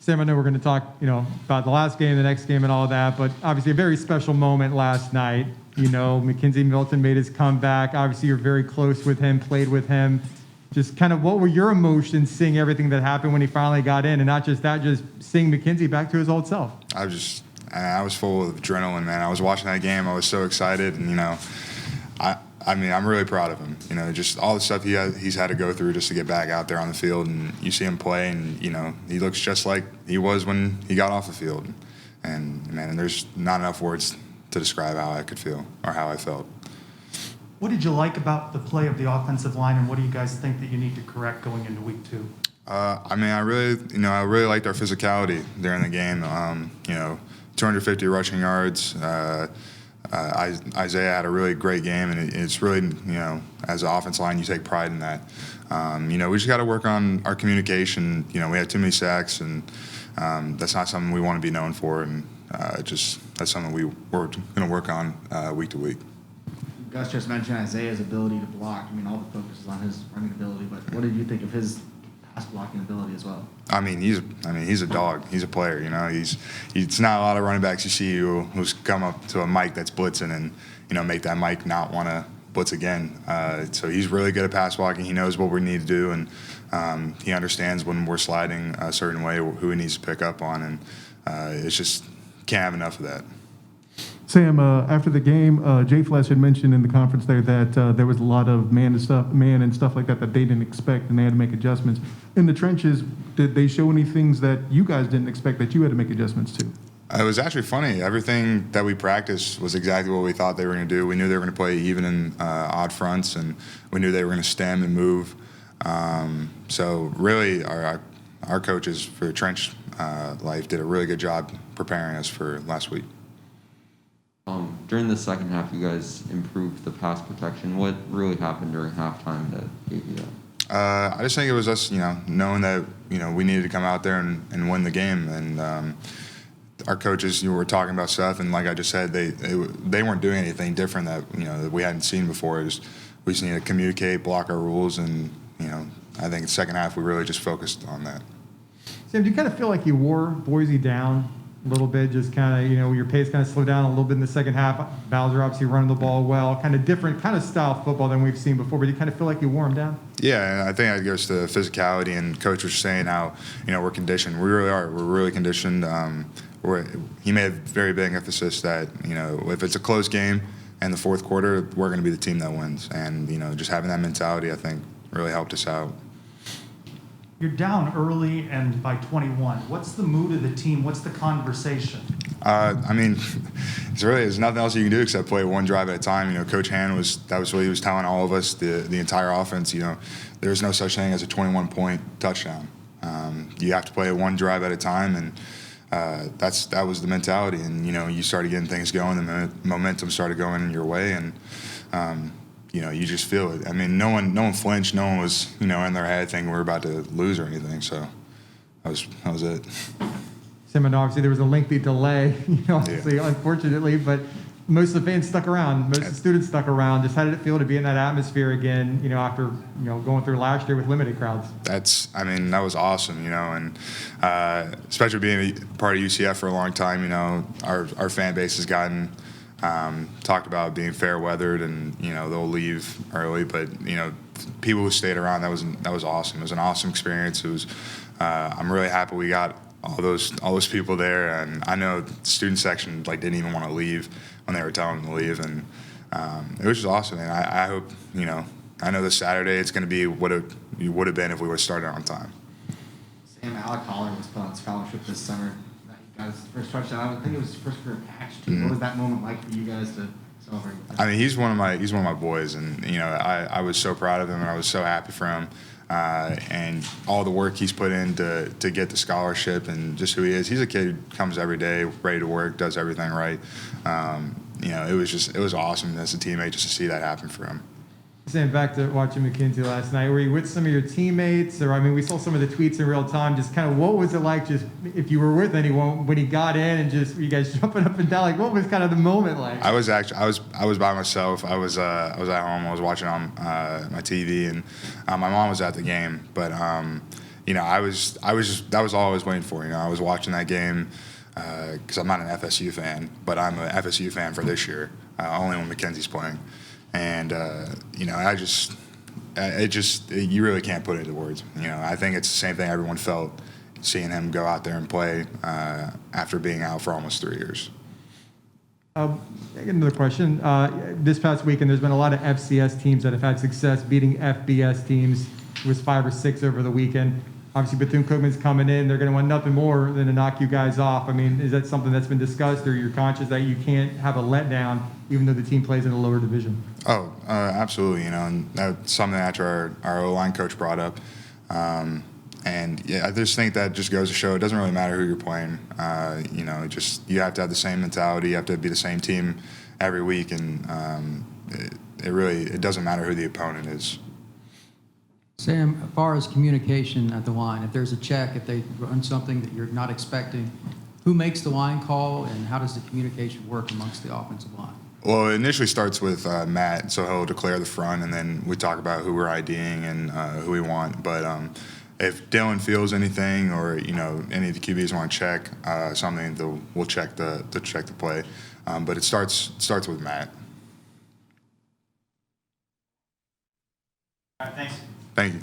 Sam, I know we're going to talk, about the last game, the next game, and all of that, but obviously a very special moment last night. McKenzie Milton made his comeback. Obviously, you're very close with him, played with him. Just kind of what were your emotions seeing everything that happened when he finally got in, and not just that, just seeing McKenzie back to his old self? I was full of adrenaline, man. I was watching that game. I was so excited, and I'm really proud of him. Just all the stuff he's had to go through just to get back out there on the field, and you see him play, and he looks just like he was when he got off the field. And man, there's not enough words to describe how I could feel or how I felt. What did you like about the play of the offensive line, and what do you guys think that you need to correct going into week 2? I really liked our physicality during the game. 250 rushing yards. Isaiah had a really great game, and it's really, as an offense line, you take pride in that. We just got to work on our communication. We had too many sacks, and that's not something we want to be known for, and that's something we're going to work on week to week. Gus just mentioned Isaiah's ability to block. All the focus is on his running ability, but what did you think of his pass blocking ability as well? He's a dog. He's a player. It's not a lot of running backs you see who's come up to a Mike that's blitzing and make that Mike not want to blitz again. So he's really good at pass blocking. He knows what we need to do, and he understands when we're sliding a certain way who he needs to pick up on, and it's just can't have enough of that. Sam, after the game, Jay Flesh had mentioned in the conference there that there was a lot of man and stuff like that they didn't expect, and they had to make adjustments. In the trenches, did they show any things that you guys didn't expect that you had to make adjustments to? It was actually funny. Everything that we practiced was exactly what we thought they were going to do. We knew they were going to play even in odd fronts, and we knew they were going to stem and move. So really, our coaches for trench life did a really good job preparing us for last week. During the second half, you guys improved the pass protection. What really happened during halftime that gave you that? I just think it was us, knowing that, we needed to come out there and win the game. And our coaches, were talking about stuff, and like I just said, they weren't doing anything different that we hadn't seen before. We just needed to communicate, block our rules, and, I think the second half we really just focused on that. Sam, do you kind of feel like you wore Boise down a little bit, just kind of, your pace kind of slowed down a little bit in the second half? Bowser obviously running the ball well, kind of different kind of style of football than we've seen before, but you kind of feel like you wore him down? Yeah, and I think that goes to physicality, and Coach was saying how, we're conditioned. We really are. We're really conditioned. He made a very big emphasis that, if it's a close game in the fourth quarter, we're going to be the team that wins. And, just having that mentality, I think, really helped us out. You're down early and by 21. What's the mood of the team? What's the conversation? There's nothing else you can do except play one drive at a time. Coach Han that was what he was telling all of us, the entire offense. There's no such thing as a 21-point touchdown. You have to play one drive at a time, and that was the mentality. And you started getting things going, the momentum started going in your way, and you just feel it. No one flinched. No one was, in their head thinking we were about to lose or anything. So that was it. Sam, and obviously there was a lengthy delay, obviously, Yeah. Unfortunately, but most of the fans stuck around. Most of the students stuck around. Just how did it feel to be in that atmosphere again, after, going through last year with limited crowds? That was awesome, and especially being a part of UCF for a long time, our fan base has gotten talked about being fair weathered, and they'll leave early, but people who stayed around, that was awesome. It was an awesome experience. It was I'm really happy we got all those people there, and I know the student section didn't even want to leave when they were telling them to leave, and it was just awesome. And I hope I know this Saturday it's going to be what it would have been if we would have started on time. Sam, Alec Holler was put on scholarship this summer. Got his first touchdown. I think it was his first career catch too. Mm-hmm. What was that moment like for you guys to celebrate? He's one of my boys, and I was so proud of him, and I was so happy for him, and all the work he's put in to get the scholarship, and just who he is. He's a kid who comes every day, ready to work, does everything right. It was awesome as a teammate just to see that happen for him. Sam, back to watching McKenzie last night, were you with some of your teammates? Or, we saw some of the tweets in real time. Just kind of what was it like, just if you were with anyone when he got in, and just you guys jumping up and down? What was kind of the moment like? I was by myself. I was at home. I was watching on my TV, and my mom was at the game. But you know, that was all I was waiting for. You know, I was watching that game because I'm not an FSU fan, but I'm an FSU fan for this year, only when McKenzie's playing. And, you know, you really can't put it into words. You know, I think it's the same thing everyone felt seeing him go out there and play after being out for almost 3 years. I got another question. This past weekend, there's been a lot of FCS teams that have had success beating FBS teams. It was 5 or 6 over the weekend. Obviously, Bethune-Cookman's coming in. They're going to want nothing more than to knock you guys off. I mean, is that something that's been discussed, or you're conscious that you can't have a letdown even though the team plays in a lower division? Oh, absolutely. You know, and that's something that our O-line coach brought up. And yeah, I just think that just goes to show it doesn't really matter who you're playing. You know, you have to have the same mentality. You have to be the same team every week, and it doesn't matter who the opponent is. Sam, as far as communication at the line, if there's a check, if they run something that you're not expecting, who makes the line call, and how does the communication work amongst the offensive line? Well, it initially starts with Matt, so he'll declare the front, and then we talk about who we're IDing and who we want. But if Dylan feels anything, or you know any of the QBs want to check something, we'll check the play. But it starts with Matt. All right, thanks. Thank you.